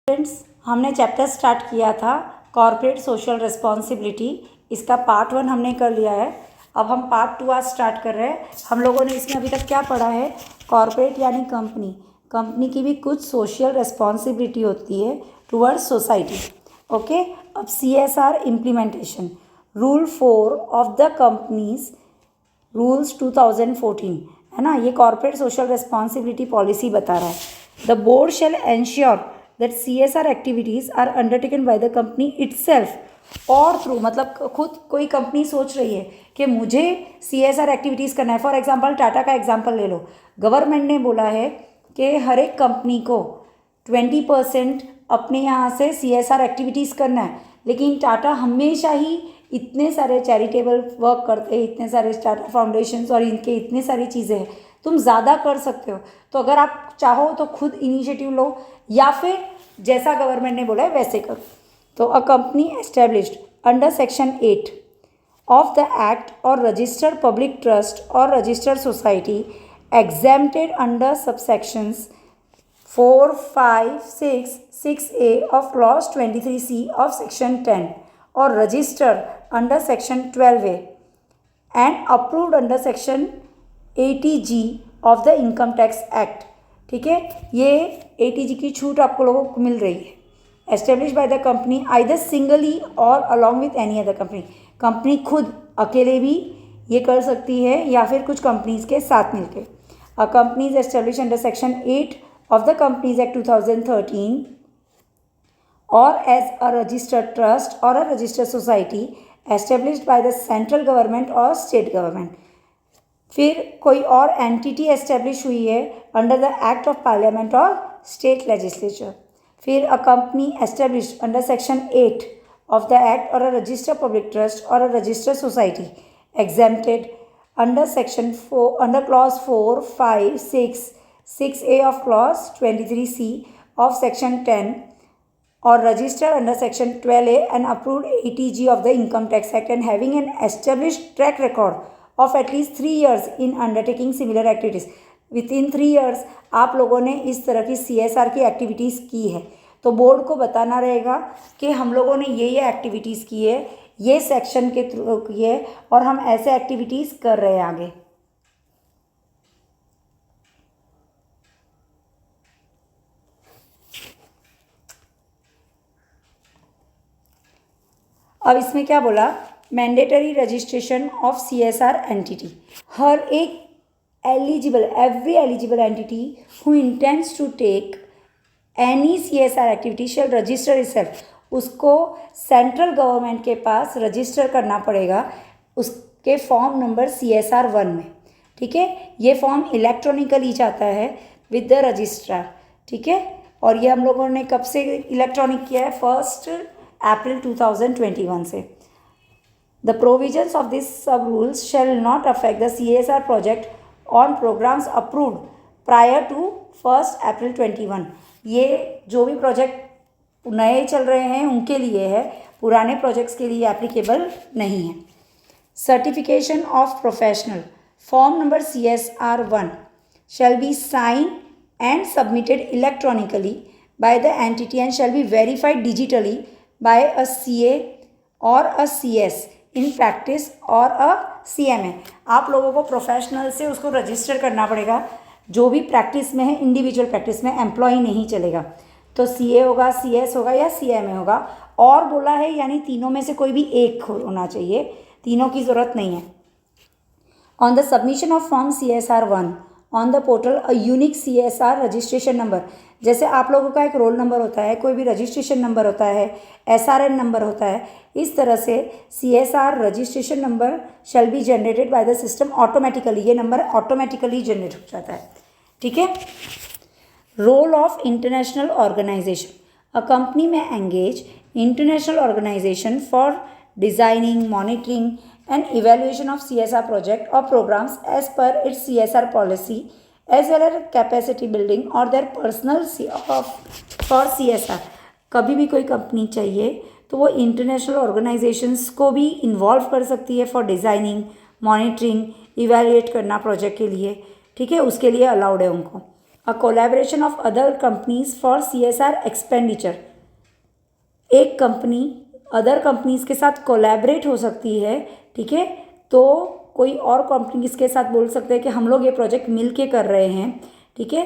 Friends, हमने chapter start किया था कॉर्पोरेट सोशल रिस्पॉन्सिबिलिटी। इसका पार्ट 1 हमने कर लिया है। अब हम पार्ट 2 आज स्टार्ट कर रहे हैं। हम लोगों ने इसमें अभी तक क्या पढ़ा है? कॉर्पोरेट यानी कंपनी की भी कुछ सोशल रिस्पॉन्सिबिलिटी होती है टुवर्ड्स सोसाइटी। ओके, अब CSR implementation rule 4 of the companies rules 2014 है ना। ये कॉर्पोरेट सोशल रिस्पॉन्सिबिलिटी पॉलिसी बता रहा है। The board shall ensure that CSR activities are undertaken by the company itself और थ्रू, मतलब खुद कोई कंपनी सोच रही है कि मुझे CSR एक्टिविटीज़ करना है। फॉर एग्जांपल टाटा का एग्जांपल ले लो। गवर्नमेंट ने बोला है कि हर एक कंपनी को 20% अपने यहाँ से CSR एक्टिविटीज़ करना है, लेकिन टाटा हमेशा ही इतने सारे चैरिटेबल वर्क करते हैं, इतने सारे टाटा फाउंडेशंस और इनके इतने सारी चीज़ें हैं, तुम ज़्यादा कर सकते हो। तो अगर आप चाहो तो खुद इनिशिएटिव लो या फिर जैसा गवर्नमेंट ने बोला है वैसे करो। तो a company established under section 8 of the act और रजिस्टर्ड पब्लिक ट्रस्ट और registered society exempted under subsections 4, 5, 6, 6A of clause 23C of section 10 or registered under section 12A and approved under section 80G of the income tax act। ठीक है, ये 80G की छूट आपको लोगों को मिल रही है। Establish by the company either singly और along with any other company. Company खुद अकेले भी ये कर सकती है या फिर कुछ कंपनीज के साथ मिलकर। A company is established under Section 8 of the Companies Act 2013 or as a registered trust or a registered society established by the central government or state government। फिर कोई और एंटिटी एस्टेब्लिश हुई है under the act of parliament और state legislature. फिर a company established under section 8 of the act और a registered public trust और a registered society exempted under section 4 under clause 4, 5, 6, 6A of clause 23C of section 10 or registered under section 12A and approved 80G of the income tax act and having an established track record of at least 3 years in undertaking similar activities। within 3 years आप लोगों ने इस तरह की CSR की activities की है तो बोर्ड को बताना रहेगा कि हम लोगों ने ये एक्टिविटीज़ की है, ये सेक्शन के थ्रू की है और हम ऐसे एक्टिविटीज़ कर रहे हैं आगे। अब इसमें क्या बोला? Mandatory registration of CSR entity. हर एक every eligible entity who intends to take any CSR activity shall register itself. उसको सेंट्रल गवर्नमेंट के पास रजिस्टर करना पड़ेगा उसके फॉर्म नंबर CSR 1 में। ठीक है, ये फॉर्म इलेक्ट्रॉनिकली जाता है विद द रजिस्ट्रार। ठीक है, और ये हम लोगों ने कब से इलेक्ट्रॉनिक किया है? 1 अप्रैल 2021 से। The provisions of this sub rules shall not affect the CSR project on programs approved prior to 1 April 21। ये जो भी प्रोजेक्ट नए चल रहे हैं उनके लिए है, पुराने प्रोजेक्ट्स के लिए एप्लीकेबल नहीं है। Certification of professional form number CSR 1 shall be signed and submitted electronically by the entity and shall be verified digitally by a CA or a CS in practice or a CMA। आप लोगों को professional से उसको register करना पड़ेगा। जो भी practice में है, इंडिविजुअल प्रैक्टिस में एम्प्लॉय नहीं चलेगा, तो CA होगा, CS होगा या CMA होगा। और बोला है यानी तीनों में से कोई भी एक होना चाहिए, तीनों की ज़रूरत नहीं है। On the submission of form CSR 1 on the portal a unique CSR registration number. जैसे आप लोगों का एक रोल नंबर होता है, कोई भी रजिस्ट्रेशन नंबर होता है, SRN नंबर होता है, इस तरह से CSR registration number shall be generated by the system automatically. ये नंबर ऑटोमेटिकली जनरेट हो जाता है। ठीक है। Role of international organisation. A company में engage international organisation for designing, monitoring and evaluation of CSR project or programs as per its CSR policy as well as capacity building or their personal for CSR। कभी भी कोई company चाहिए तो वो international organisations को भी involve कर सकती है फॉर डिज़ाइनिंग, मॉनिटरिंग, इवेल्युएट करना प्रोजेक्ट के लिए। ठीक है, उसके लिए अलाउड है उनको। A collaboration of other companies for CSR expenditure. एक कंपनी अदर कंपनीज के साथ कोलैबोरेट हो सकती है, ठीक है, तो कोई और कंपनी इसके साथ बोल सकते हैं कि हम लोग ये प्रोजेक्ट मिल के कर रहे हैं, ठीक है,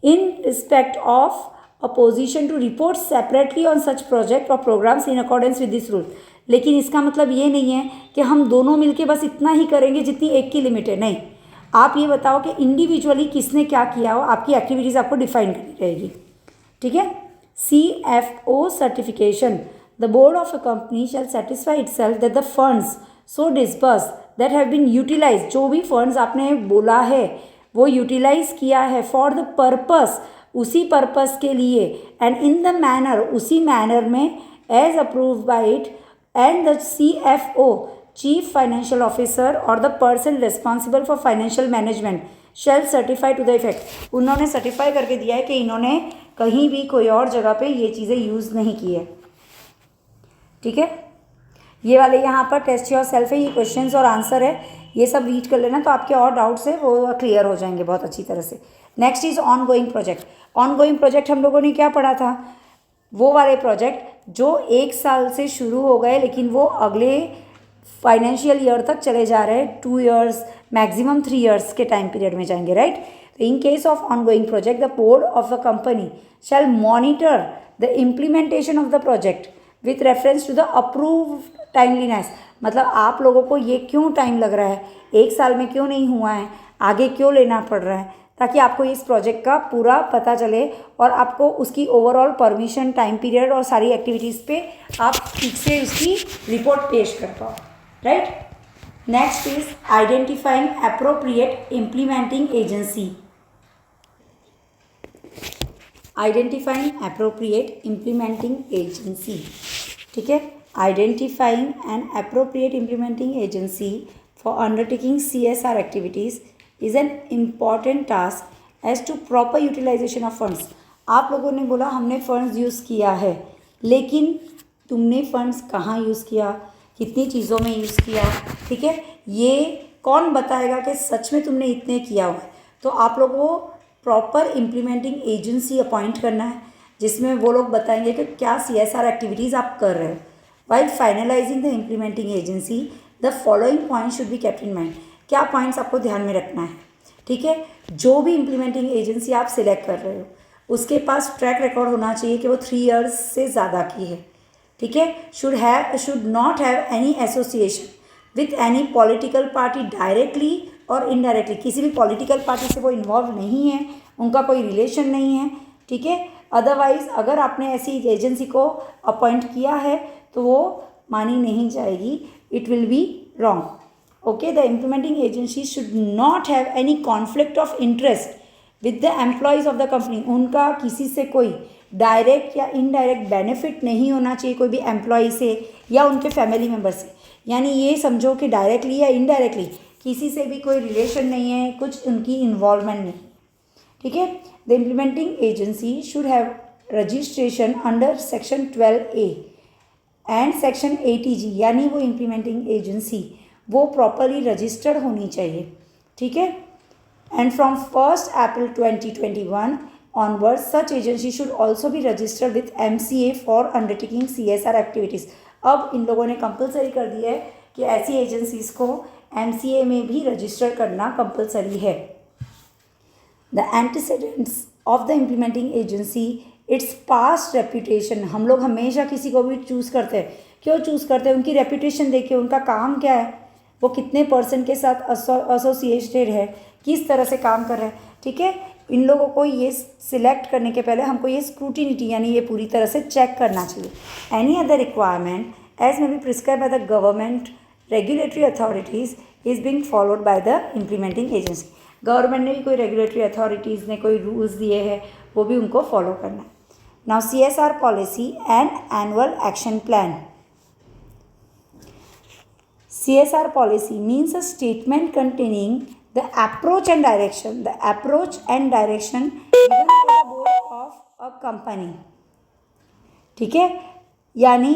in respect of a position to report separately on such project और programmes in accordance with this rule. लेकिन इसका मतलब ये नहीं है कि हम दोनों मिलके बस इतना ही करेंगे जितनी एक की लिमिट है, नहीं। आप ये बताओ कि इंडिविजुअली किसने क्या किया हो, आपकी एक्टिविटीज़ आपको डिफाइन करनी रहेगी, ठीक है। CFO certification. The board of a company shall satisfy itself that the funds so disbursed that have been utilized, जो भी फंड्स आपने बोला है वो यूटिलाइज किया है फॉर द पर्पस, उसी पर्पस के लिए, एंड इन द मैनर, उसी मैनर में, as approved by it, and the CFO chief financial officer और the person responsible for financial management shall certify to the effect. उन्होंने certify करके दिया है कि इन्होंने कहीं भी कोई और जगह पे ये चीज़ें यूज़ नहीं की है, ठीक है। ये वाले यहाँ पर टेस्ट योर सेल्फ है, ये क्वेश्चंस और आंसर है, ये सब रीड कर लेना तो आपके और डाउट्स है वो क्लियर हो जाएंगे बहुत अच्छी तरह से। Next is on going project. On going project हम लोगों ने क्या पढ़ा था, वो वाले प्रोजेक्ट जो 1 साल से शुरू हो गए लेकिन वो अगले फाइनेंशियल ईयर तक चले जा रहे हैं, 2 ईयर्स मैक्सिमम 3 ईयर्स के टाइम पीरियड में जाएंगे, राइट। तो in case of ongoing project the board of a company shall monitor the implementation of the project with reference to the approve timelines. मतलब आप लोगों को ये क्यों टाइम लग रहा है, 1 साल में क्यों नहीं हुआ है, आगे क्यों लेना पड़ रहा है, ताकि आपको इस प्रोजेक्ट का पूरा पता चले और आपको उसकी ओवरऑल परमिशन, टाइम पीरियड और सारी एक्टिविटीज़ पे आप ठीक से उसकी रिपोर्ट पेश कर पाओ, right. Next is identifying appropriate implementing agency. Identifying appropriate implementing agency, ठीक है। Identifying an appropriate implementing agency for undertaking CSR activities is an important task as to proper utilization of funds. आप लोगों ने बोला हमने फंड्स यूज़ किया है, लेकिन तुमने फंड्स कहाँ यूज़ किया, कितनी चीज़ों में यूज़ किया, ठीक है, ये कौन बताएगा कि सच में तुमने इतने किया हुआ है। तो आप लोगों को प्रॉपर इम्प्लीमेंटिंग एजेंसी अपॉइंट करना है जिसमें वो लोग बताएंगे कि क्या CSR एक्टिविटीज़ आप कर रहे हो। While finalizing the implementing agency the following point should be kept in mind. क्या पॉइंट्स आपको ध्यान में रखना है, ठीक है। जो भी इम्प्लीमेंटिंग एजेंसी आप सिलेक्ट कर रहे हो उसके पास ट्रैक रिकॉर्ड होना चाहिए कि वो 3 ईयर्स से ज़्यादा की है, ठीक है। Should not have any association with any political party directly और इनडायरेक्टली। किसी भी पॉलिटिकल पार्टी से वो इन्वॉल्व नहीं है, उनका कोई रिलेशन नहीं है, ठीक है। अदरवाइज़ अगर आपने ऐसी एजेंसी को अपॉइंट किया है तो वो मानी नहीं जाएगी, it will be wrong. Okay, the implementing agency should not have any conflict of interest with the employees of the company. उनका किसी से कोई डायरेक्ट या इनडायरेक्ट बेनिफिट नहीं होना चाहिए, कोई भी एम्प्लॉय से या उनके फैमिली मेम्बर से। यानी ये समझो कि डायरेक्टली या इनडायरेक्टली किसी से भी कोई रिलेशन नहीं है, कुछ उनकी इन्वॉल्वमेंट नहीं, ठीक है। The implementing agency should have registration under section 12A and section 80G। यानी वो इम्प्लीमेंटिंग एजेंसी वो प्रॉपरली रजिस्टर्ड होनी चाहिए, ठीक है। And from 1 April 2021 onwards such agency should also be registered with MCA for undertaking CSR activities। अब इन लोगों ने कंपलसरी कर दिया है कि ऐसी एजेंसीज को MCA में भी रजिस्टर करना कंपलसरी है। The antecedents of the implementing agency, its past reputation. हम लोग हमेशा किसी को भी चूज़ करते हैं, क्यों चूज़ करते हैं, उनकी रेपुटेशन देखिए, उनका काम क्या है, वो कितने पर्सन के साथ एसोसिएटेड है, किस तरह से काम कर रहे हैं, ठीक है। इन लोगों को ये सिलेक्ट करने के पहले हमको ये स्क्रूटिनिटी यानी ये पूरी तरह से चेक करना चाहिए। Any other requirement as may be prescribe by the government regulatory authorities is being followed by the implementing agency. Government ने भी कोई रेगुलेटरी अथॉरिटीज़ ने कोई रूल्स दिए हैं, वो भी उनको फॉलो करना है। Now CSR policy and annual action plan. CSR policy means a statement containing the approach and direction given to the board of a company, ठीक है। यानी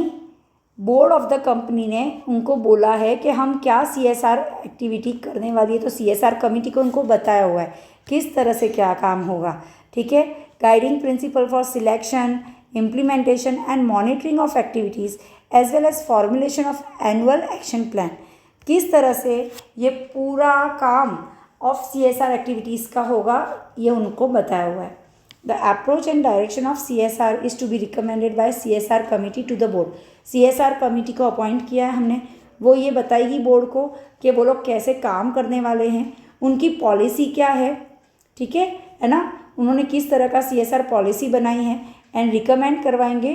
बोर्ड ऑफ द कंपनी ने उनको बोला है कि हम क्या CSR एक्टिविटी करने वाली है, तो CSR कमेटी को उनको बताया हुआ है किस तरह से क्या काम होगा, ठीक है। Guiding principle for selection, implementation and monitoring of activities as well as formulation of annual action plan. किस तरह से ये पूरा काम ऑफ CSR एक्टिविटीज़ का होगा ये उनको बताया हुआ है। The approach and direction of CSR is to be recommended by CSR committee to the board. CSR committee को अपॉइंट किया है हमने, वो ये बताएगी बोर्ड को कि वो लोग कैसे काम करने वाले हैं, उनकी पॉलिसी क्या है, ठीक है ना, उन्होंने किस तरह का CSR पॉलिसी बनाई है, एंड रिकमेंड करवाएंगे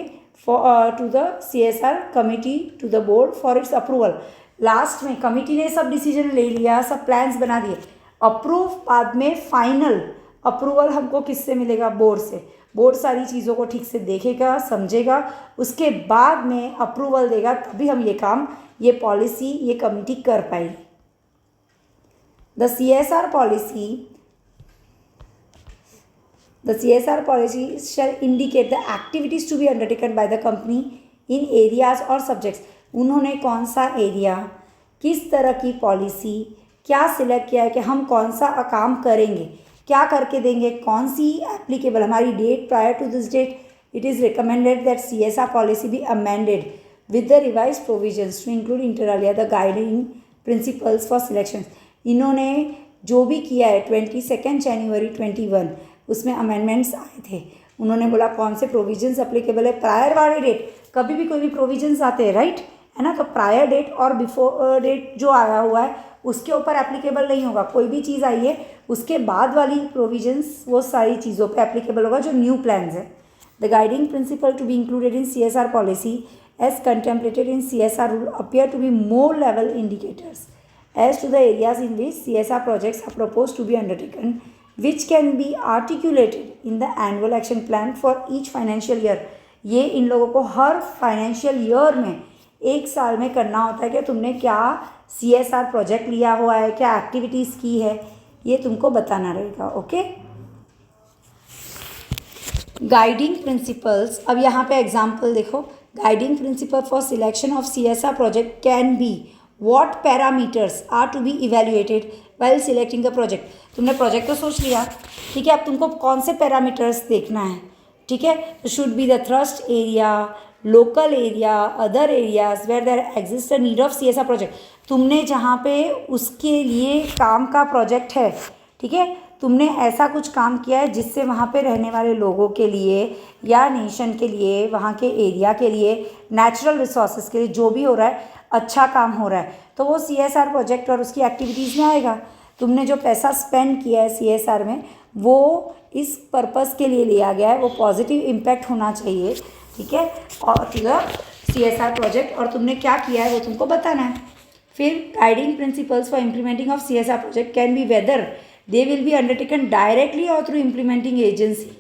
to the CSR committee to the board for its approval. Last में कमिटी ने सब डिसीजन ले लिया, सब प्लान्स बना दिए, अप्रूव बाद में फाइनल अप्रूवल हमको किससे मिलेगा? बोर्ड से। बोर्ड सारी चीज़ों को ठीक से देखेगा, समझेगा, उसके बाद में अप्रूवल देगा, तभी हम ये काम, ये पॉलिसी, ये कमिटी कर पाएगी। The CSR policy shall indicate the activities to be undertaken by the company in areas or subjects। उन्होंने कौन सा एरिया, किस तरह की पॉलिसी, क्या सिलेक्ट किया है कि हम कौन सा काम करेंगे, क्या करके देंगे, कौन सी एप्लीकेबल, हमारी date prior to this date. It is recommended that CSR policy be amended with the revise provisions to include inter alia the guiding principles for selection. इन्होंने जो भी किया है 22 जनवरी 21 उसमें अमेंडमेंट्स आए थे। उन्होंने बोला कौन से प्रोविजंस अप्लीकेबल है, प्रायर वाली डेट, कभी भी कोई भी प्रोविजंस आते हैं राइट, है ना, तो प्रायर डेट और बिफोर डेट जो आया हुआ है उसके ऊपर एप्लीकेबल नहीं होगा। कोई भी चीज़ आई है उसके बाद वाली प्रोविजंस वो सारी चीज़ों पे एप्लीकेबल होगा जो न्यू प्लान्स है। The guiding principle to be included in CSR policy as contemplated in CSR rule appear to be more level indicators as to the areas in which CSR projects are proposed to be undertaken, which can be articulated in the annual action plan for each financial year। ये इन लोगों को हर financial year में, एक साल में करना होता है कि तुमने क्या CSR प्रोजेक्ट लिया हुआ है, क्या एक्टिविटीज़ की है, ये तुमको बताना रहेगा। ओके। गाइडिंग प्रिंसिपल्स, अब यहाँ पे एग्जाम्पल देखो। Guiding principle for selection of CSR project can be what parameters are to be evaluated while selecting the project। तुमने प्रोजेक्ट तो सोच लिया, ठीक है, अब तुमको कौन से पैरामीटर्स देखना है, ठीक है, तो should be the thrust area, local area, other areas where there exist a need of CSR project. तुमने जहाँ पे उसके लिए काम का प्रोजेक्ट है, ठीक है, तुमने ऐसा कुछ काम किया है जिससे वहाँ पे रहने वाले लोगों के लिए या नेशन के लिए, वहाँ के एरिया के लिए, नेचुरल रिसोर्सेज के लिए जो भी हो रहा है अच्छा काम हो रहा है, तो वो CSR प्रोजेक्ट और उसकी एक्टिविटीज़ में आएगा। तुमने जो पैसा स्पेंड किया है CSR में वो इस पर्पस के लिए लिया गया है, वो पॉजिटिव इम्पैक्ट होना चाहिए, ठीक है, और CSR प्रोजेक्ट, और तुमने क्या किया है वो तुमको बताना है। फिर guiding principles for implementing of CSR project can be whether they will be undertaken directly और थ्रू इम्प्लीमेंटिंग एजेंसी।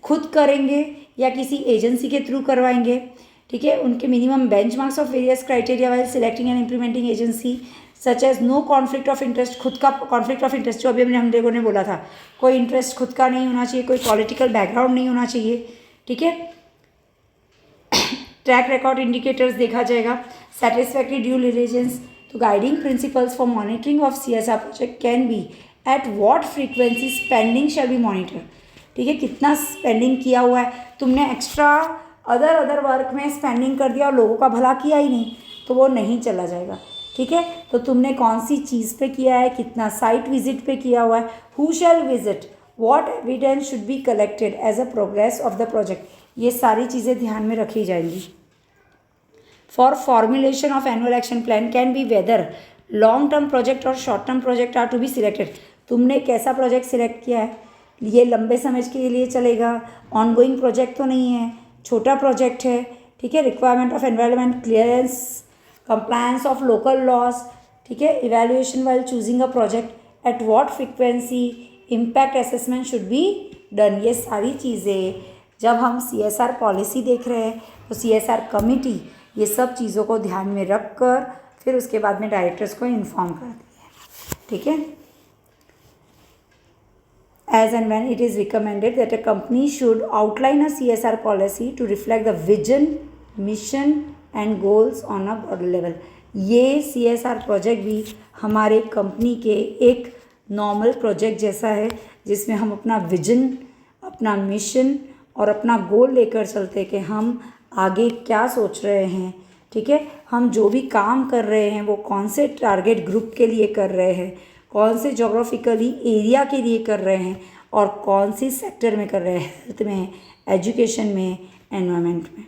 खुद करेंगे या किसी एजेंसी के थ्रू करवाएंगे, ठीक है। उनके minimum benchmarks of various criteria while selecting and implementing agency such as no conflict of interest. खुद का कॉन्फ्लिक्ट ऑफ इंटरेस्ट जो अभी हम लोगों ने बोला था, कोई इंटरेस्ट खुद का नहीं होना चाहिए, कोई पॉलिटिकल बैकग्राउंड नहीं होना चाहिए, ठीक है। ट्रैक रिकॉर्ड इंडिकेटर्स देखा जाएगा, सेटिस्फैक्ट्री ड्यू डिलिजेंस। तो guiding principles for monitoring of CSR project can be eight what frequency spending shall be monitor, ठीक है, कितना स्पेंडिंग किया हुआ है, तुमने एक्स्ट्रा अदर वर्क में स्पेंडिंग कर दिया और लोगों का भला किया ही नहीं, तो वो नहीं चला जाएगा, ठीक है। तो तुमने कौन सी चीज़ पे किया है, कितना साइट विजिट पे किया हुआ है, who shall visit, what evidence should be collected as a progress of the project, ये सारी चीज़ें ध्यान में रखी जाएंगी। For formulation of annual action plan can be whether long term project और short term project are to be selected. तुमने कैसा प्रोजेक्ट सिलेक्ट किया है, ये लंबे समय के लिए चलेगा, ऑनगोइंग प्रोजेक्ट तो नहीं है, छोटा प्रोजेक्ट है, ठीक है। Requirement of environment clearance, compliance of local laws, ठीक है। Evaluation while choosing a project, at what frequency, impact assessment should be done. ये सारी चीज़ें जब हम CSR पॉलिसी देख रहे हैं तो CSR कमिटी ये सब चीज़ों को ध्यान में रख कर फिर उसके बाद में डायरेक्टर्स को इन्फॉर्म करती है, ठीक है। As and when it is recommended that a company should outline a CSR policy to reflect the vision, mission and goals on a broader level। ये CSR प्रोजेक्ट भी हमारे कंपनी के एक नॉर्मल प्रोजेक्ट जैसा है जिसमें हम अपना विजन अपना मिशन और अपना गोल लेकर चलते कि हम आगे क्या सोच रहे हैं। ठीक है, हम जो भी काम कर रहे हैं वो कौन से टारगेट ग्रुप के लिए कर रहे हैं, कौन से जोग्राफिकली एरिया के लिए कर रहे हैं और कौन सी सेक्टर में कर रहे हैं, हेल्थ में, एजुकेशन में, एनवायरनमेंट में।